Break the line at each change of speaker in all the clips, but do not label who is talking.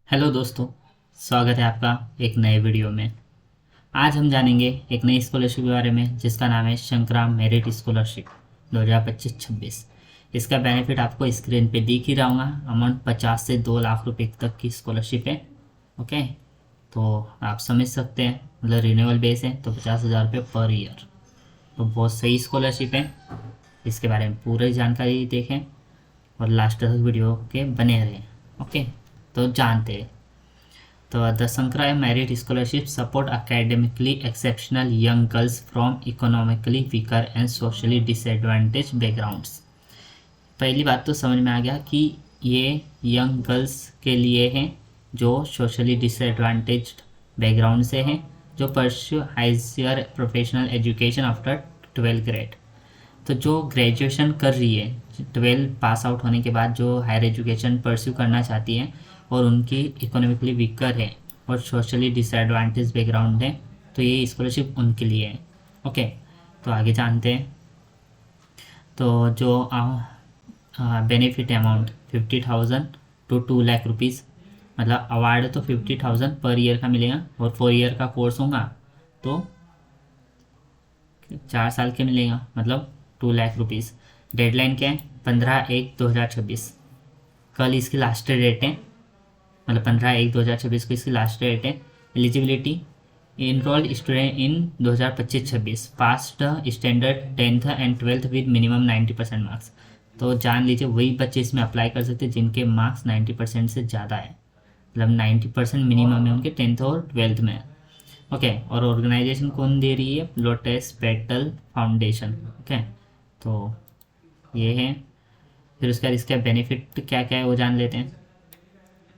Hello दोस्तों, स्वागत है आपका एक नए वीडियो में। आज हम जानेंगे एक नई स्कॉलरशिप के बारे में जिसका नाम है शंकराम मेरिट स्कॉलरशिप 2025-26। इसका बेनिफिट आपको स्क्रीन पे दिख ही रहा होगा। अमाउंट 50 से 2 लाख रुपए तक की स्कॉलरशिप है। ओके, तो आप समझ सकते हैं, मतलब रिन्यूअल बेस है तो 50,000 रुपये पर ईयर, तो बहुत सही स्कॉलरशिप है। इसके बारे में पूरी जानकारी देखें और लास्ट तक वीडियो के बने रहें। ओके, तो जानते हैं। तो the Sankara Merit Scholarship support academically exceptional young girls from economically weaker and socially disadvantaged backgrounds। पहली बात तो समझ में आ गया कि ये यंग गर्ल्स के लिए हैं जो सोशली डिसएडवांटेज्ड बैकग्राउंड से हैं, जो pursue higher professional education after 12th grade. तो जो ग्रेजुएशन कर रही है, 12 पास आउट होने के बाद जो हायर एजुकेशन परस्यू करना चाहती हैं और उनकी इकोनॉमिकली वीकर है और सोशली डिसएडवांटेज बैकग्राउंड है, तो ये स्कॉलरशिप उनके लिए है। ओके, तो आगे जानते हैं। तो जो benefit amount 50,000 to 2 lakh rupees, मतलब अवार्ड तो 50,000 पर ईयर का मिलेगा और 4 ईयर का कोर्स होगा तो 4 साल के मिलेगा, मतलब 2 लाख रुपीज़। डेडलाइन क्या है? 15/1/2026 कल इसकी लास्ट डेट है, मतलब 15/1/2026 को इसकी लास्ट डेट है। Eligibility enrolled student in 2025-26 past standard 10th and 12th with minimum 90% marks. तो जान लीजिए वही बच्चे इसमें अप्लाई कर सकते हैं जिनके मार्क्स 90% से ज़्यादा है, मतलब 90% मिनिमम है उनके 10th और 12th में। ओके, और ऑर्गेनाइजेशन कौन दे रही है? Lotus petal foundation. ओके, तो ये है। फिर उसका इसका बेनिफिट क्या क्या है वो जान लेते हैं।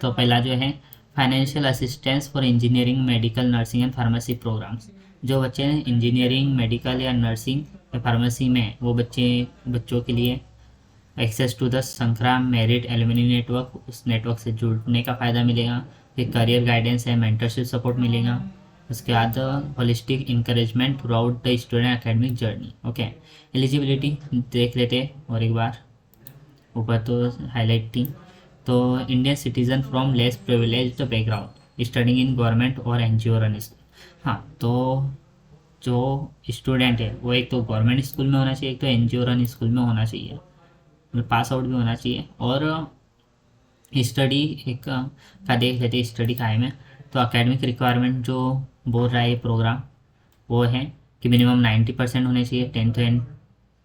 तो पहला जो है financial assistance for engineering, medical, nursing and pharmacy programs. जो बच्चे इंजीनियरिंग, मेडिकल या नर्सिंग या फार्मेसी में, वो बच्चों के लिए access to the Sankara merit alumni network, उस नेटवर्क से जुड़ने का फ़ायदा मिलेगा। फिर करियर गाइडेंस है, मेंटरशिप सपोर्ट मिलेगा। उसके बाद holistic encouragement throughout the student academic journey. Okay, eligibility देख लेते हैं और एक बार, ऊपर तो हाईलाइट थी। तो Indian citizen from less privileged background studying in government और एनजीओ रन स्कूल। हाँ, तो जो स्टूडेंट है वो एक तो गवर्नमेंट स्कूल में होना चाहिए, एक तो एनजीओ रन स्कूल में होना चाहिए, मतलब पास आउट भी होना चाहिए। और स्टडी एक का देख लेते स्टडी का है में, तो अकेडमिक रिक्वायरमेंट जो बोल रहा है ये प्रोग्राम वो है कि मिनिमम 90% होने चाहिए 10th एंड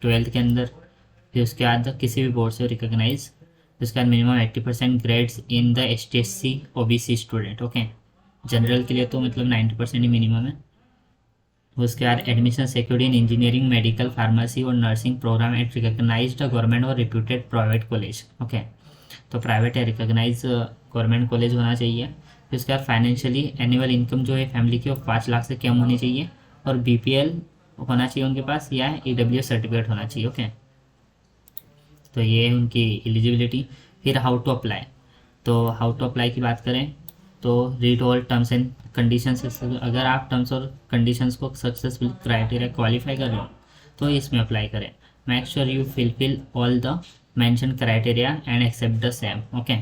12th के अंदर। फिर उसके बाद किसी भी बोर्ड से रिकॉग्नाइज। उसके बाद minimum 80% grades in the ST/SC OBC student. Okay, general के लिए तो मतलब 90% ही मिनिमम है। उसके बाद admission secured in engineering, medical, pharmacy और nursing programme at recognised government और रिप्यूटेड प्राइवेट कॉलेज। ओके, तो प्राइवेट या रिकॉग्नाइज गवर्नमेंट कॉलेज होना चाहिए। फिर उसके बाद फाइनेंशियली एनुअल इनकम जो है फैमिली की वो 5 लाख से कम होनी चाहिए और BPL होना चाहिए उनके पास या EWS सर्टिफिकेट होना चाहिए। ओके, तो ये है उनकी एलिजिबिलिटी। फिर हाउ टू अप्लाई। तो हाउ टू अप्लाई की बात करें तो read all terms and conditions. अगर आप टर्म्स और कंडीशंस को सक्सेसफुल क्राइटेरिया क्वालिफाई कर रहे हो तो इसमें अप्लाई करें। Make sure you fill all the mention criteria and accept the same. Okay,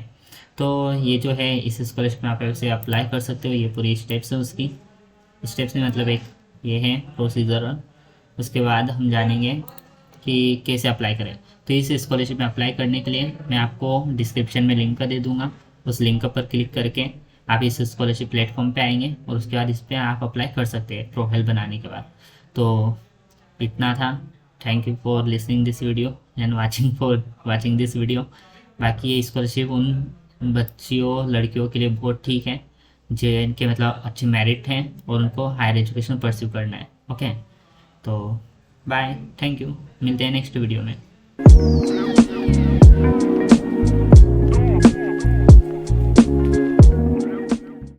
तो ये जो है इस स्कॉलरशिप में आप उसे अप्लाई कर सकते हो। ये पूरी स्टेप्स है उसकी। स्टेप्स में मतलब एक ये है प्रोसीजर। उसके बाद हम जानेंगे कि कैसे अप्लाई करें। तो इस स्कॉलरशिप में अप्लाई करने के लिए मैं आपको डिस्क्रिप्शन में लिंक दे दूंगा। उस लिंक पर क्लिक करके आप इस स्कॉलरशिप प्लेटफॉर्म पे आएंगे और उसके बाद इस पर आप अप्लाई कर सकते हैं प्रोफाइल बनाने के बाद। तो इतना था। Thank you for listening this video and watching this video. बाकी ये स्कॉलरशिप उन बच्चियों लड़कियों के लिए बहुत ठीक है जिनके मतलब अच्छे मेरिट हैं और उनको हायर एजुकेशन परस्यू करना है। ओके, तो बाय, थैंक यू, मिलते हैं नेक्स्ट वीडियो में।